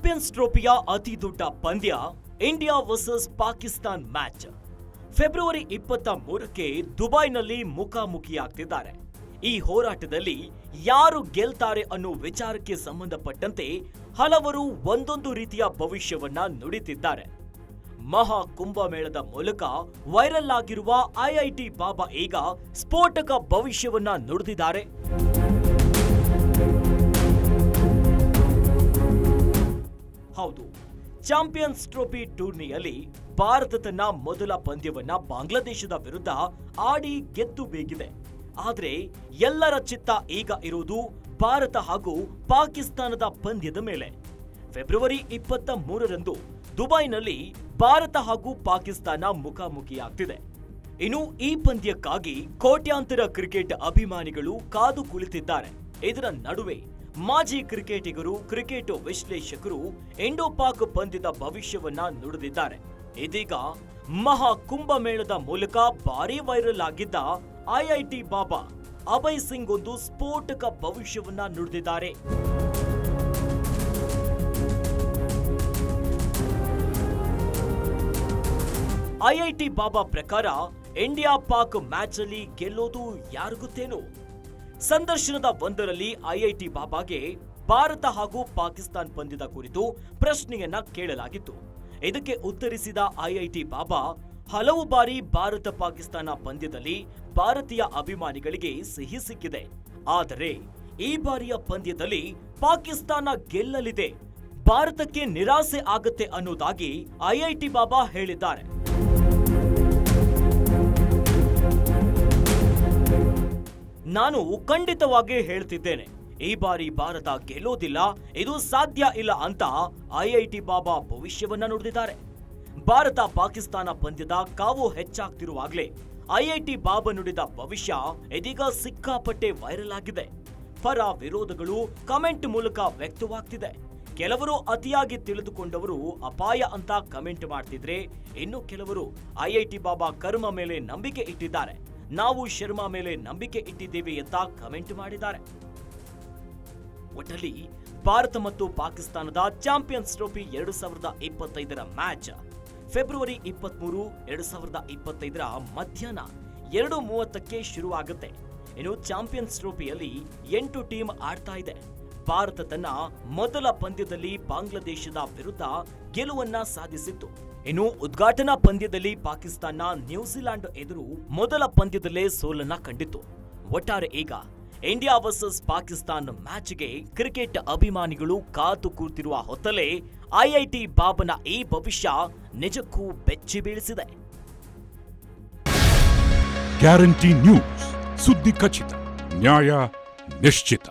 Champions ಟ್ರೋಫಿಯ ಅತಿ ದೊಡ್ಡ ಪಂದ್ಯ India versus Pakistan match February 23ಕ್ಕೆ ದುಬೈನಲ್ಲಿ ಮುಖಾಮುಖಿಯಾಗ್ತಿದ್ದಾರೆ. ಈ ಹೋರಾಟದಲ್ಲಿ ಯಾರು ಗೆಲ್ತಾರೆ ಅನ್ನೋ ವಿಚಾರಕ್ಕೆ ಸಂಬಂಧಪಟ್ಟಂತೆ ಹಲವರು ಒಂದೊಂದು ರೀತಿಯ ಭವಿಷ್ಯವನ್ನ ನುಡಿತಿದ್ದಾರೆ. ಮಹಾ ಕುಂಭಮೇಳದ ಮೂಲಕ ವೈರಲ್ ಆಗಿರುವ ಐಐಟಿ ಬಾಬಾ ಈಗ ಸ್ಫೋಟಕ ಭವಿಷ್ಯವನ್ನ ನುಡಿದಿದ್ದಾರೆ. ಹೌದು, ಚಾಂಪಿಯನ್ಸ್ ಟ್ರೋಫಿ ಟೂರ್ನಿಯಲ್ಲಿ ಭಾರತ ತನ್ನ ಮೊದಲ ಪಂದ್ಯವನ್ನ ಬಾಂಗ್ಲಾದೇಶದ ವಿರುದ್ಧ ಆಡಿ ಗೆದ್ದು ಬೇಗಿದೆ. ಆದರೆ ಎಲ್ಲರ ಚಿತ್ತ ಈಗ ಇರುವುದು ಭಾರತ ಹಾಗೂ ಪಾಕಿಸ್ತಾನದ ಪಂದ್ಯದ ಮೇಲೆ. ಫೆಬ್ರವರಿ 23ರಂದು ದುಬೈನಲ್ಲಿ ಭಾರತ ಹಾಗೂ ಪಾಕಿಸ್ತಾನ ಮುಖಾಮುಖಿಯಾಗ್ತಿದೆ. ಇನ್ನು ಈ ಪಂದ್ಯಕ್ಕಾಗಿ ಕೋಟ್ಯಾಂತರ ಕ್ರಿಕೆಟ್ ಅಭಿಮಾನಿಗಳು ಕಾದು ಕುಳಿತಿದ್ದಾರೆ. ಇದರ ನಡುವೆ ಮಾಜಿ ಕ್ರಿಕೆಟಿಗರು, ಕ್ರಿಕೆಟ್ ವಿಶ್ಲೇಷಕರು ಇಂಡೋ-ಪಾಕ್ ಪಂದ್ಯದ ಭವಿಷ್ಯವನ್ನ ನುಡಿದಿದ್ದಾರೆ. ಇದೀಗ ಮಹಾ ಕುಂಭಮೇಳದ ಮೂಲಕ ಭಾರೀ ವೈರಲ್ ಆಗಿದ್ದ ಐಐಟಿ ಬಾಬಾ ಅಭಯ್ ಸಿಂಗ್ ಒಂದು ಸ್ಫೋಟಕ ಭವಿಷ್ಯವನ್ನ ನುಡಿದಿದ್ದಾರೆ. ಐಐಟಿ ಬಾಬಾ ಪ್ರಕಾರ ಇಂಡಿಯಾ ಪಾಕ್ ಮ್ಯಾಚ್ ಅಲ್ಲಿ ಗೆಲ್ಲೋದು ಯಾರಿಗೊತ್ತೇನು? ಸಂದರ್ಶನದ ಒಂದರಲ್ಲಿ ಐಐಟಿ ಬಾಬಾಗೆ ಭಾರತ ಹಾಗೂ ಪಾಕಿಸ್ತಾನ ಪಂದ್ಯದ ಕುರಿತು ಪ್ರಶ್ನೆಯನ್ನ ಕೇಳಲಾಗಿತ್ತು. ಇದಕ್ಕೆ ಉತ್ತರಿಸಿದ ಐಐಟಿ ಬಾಬಾ, ಹಲವು ಬಾರಿ ಭಾರತ ಪಾಕಿಸ್ತಾನ ಪಂದ್ಯದಲ್ಲಿ ಭಾರತೀಯ ಅಭಿಮಾನಿಗಳಿಗೆ ಸಿಹಿ ಸಿಕ್ಕಿದೆ. ಆದರೆ ಈ ಬಾರಿಯ ಪಂದ್ಯದಲ್ಲಿ ಪಾಕಿಸ್ತಾನ ಗೆಲ್ಲಲಿದೆ, ಭಾರತಕ್ಕೆ ನಿರಾಸೆ ಆಗುತ್ತೆ ಅನ್ನೋದಾಗಿ ಐಐಟಿ ಬಾಬಾ ಹೇಳಿದ್ದಾರೆ. ನಾನು ಖಂಡಿತವಾಗಿ ಹೇಳ್ತಿದ್ದೇನೆ, ಈ ಬಾರಿ ಭಾರತ ಗೆಲ್ಲೋದಿಲ್ಲ, ಇದು ಸಾಧ್ಯ ಇಲ್ಲ ಅಂತ ಐಐಟಿ ಬಾಬಾ ಭವಿಷ್ಯವನ್ನ ನುಡಿದಿದ್ದಾರೆ. ಭಾರತ ಪಾಕಿಸ್ತಾನ ಪಂದ್ಯದ ಕಾವು ಹೆಚ್ಚಾಗ್ತಿರುವಾಗಲೇ ಐಐಟಿ ಬಾಬಾ ನುಡಿದ ಭವಿಷ್ಯ ಇದೀಗ ಸಿಕ್ಕಾಪಟ್ಟೆ ವೈರಲ್ ಆಗಿದೆ. ಪರ ವಿರೋಧಗಳು ಕಮೆಂಟ್ ಮೂಲಕ ವ್ಯಕ್ತವಾಗ್ತಿದೆ. ಕೆಲವರು ಅತಿಯಾಗಿ ತಿಳಿದುಕೊಂಡವರು ಅಪಾಯ ಅಂತ ಕಮೆಂಟ್ ಮಾಡ್ತಿದ್ರೆ, ಇನ್ನು ಕೆಲವರು ಐಐಟಿ ಬಾಬಾ ಕರ್ಮ ಮೇಲೆ ನಂಬಿಕೆ ಇಟ್ಟಿದ್ದಾರೆ, ನಾವು ಶರ್ಮಾ ಮೇಲೆ ನಂಬಿಕೆ ಇಟ್ಟಿದ್ದೇವೆ ಅಂತ ಕಮೆಂಟ್ ಮಾಡಿದ್ದಾರೆ. ಒಟ್ಟಲ್ಲಿ ಭಾರತ ಮತ್ತು ಪಾಕಿಸ್ತಾನದ ಚಾಂಪಿಯನ್ಸ್ ಟ್ರೋಫಿ 2025ರ ಮ್ಯಾಚ್ ಫೆಬ್ರವರಿ 23, 2025ರ ಮಧ್ಯಾಹ್ನ 2:30ಕ್ಕೆ ಶುರುವಾಗುತ್ತೆ. ಇನ್ನು ಚಾಂಪಿಯನ್ಸ್ ಟ್ರೋಫಿಯಲ್ಲಿ 8 ಟೀಮ್ ಆಡ್ತಾ ಇದೆ. ಭಾರತ ತನ್ನ ಮೊದಲ ಪಂದ್ಯದಲ್ಲಿ ಬಾಂಗ್ಲಾದೇಶದ ವಿರುದ್ಧ ಗೆಲುವನ್ನ ಸಾಧಿಸಿತ್ತು. ಇನ್ನು ಉದ್ಘಾಟನಾ ಪಂದ್ಯದಲ್ಲಿ ಪಾಕಿಸ್ತಾನ ನ್ಯೂಜಿಲೆಂಡ್ ಎದುರು ಮೊದಲ ಪಂದ್ಯದಲ್ಲೇ ಸೋಲನ್ನ ಕಂಡಿತ್ತು. ಒಟ್ಟಾರೆ ಈಗ ಇಂಡಿಯಾ ವರ್ಸಸ್ ಪಾಕಿಸ್ತಾನ ಮ್ಯಾಚ್ಗೆ ಕ್ರಿಕೆಟ್ ಅಭಿಮಾನಿಗಳು ಕಾದು ಕೂರ್ತಿರುವ ಹೊತ್ತಲೇ ಐಐಟಿ ಬಾಬಾನ ಈ ಭವಿಷ್ಯ ನಿಜಕ್ಕೂ ಬೆಚ್ಚಿ ಬೀಳಿಸಿದೆ. ಗ್ಯಾರಂಟಿ ನ್ಯೂಸ್, ಸುದ್ದಿ ಖಚಿತ, ನ್ಯಾಯ ನಿಶ್ಚಿತ.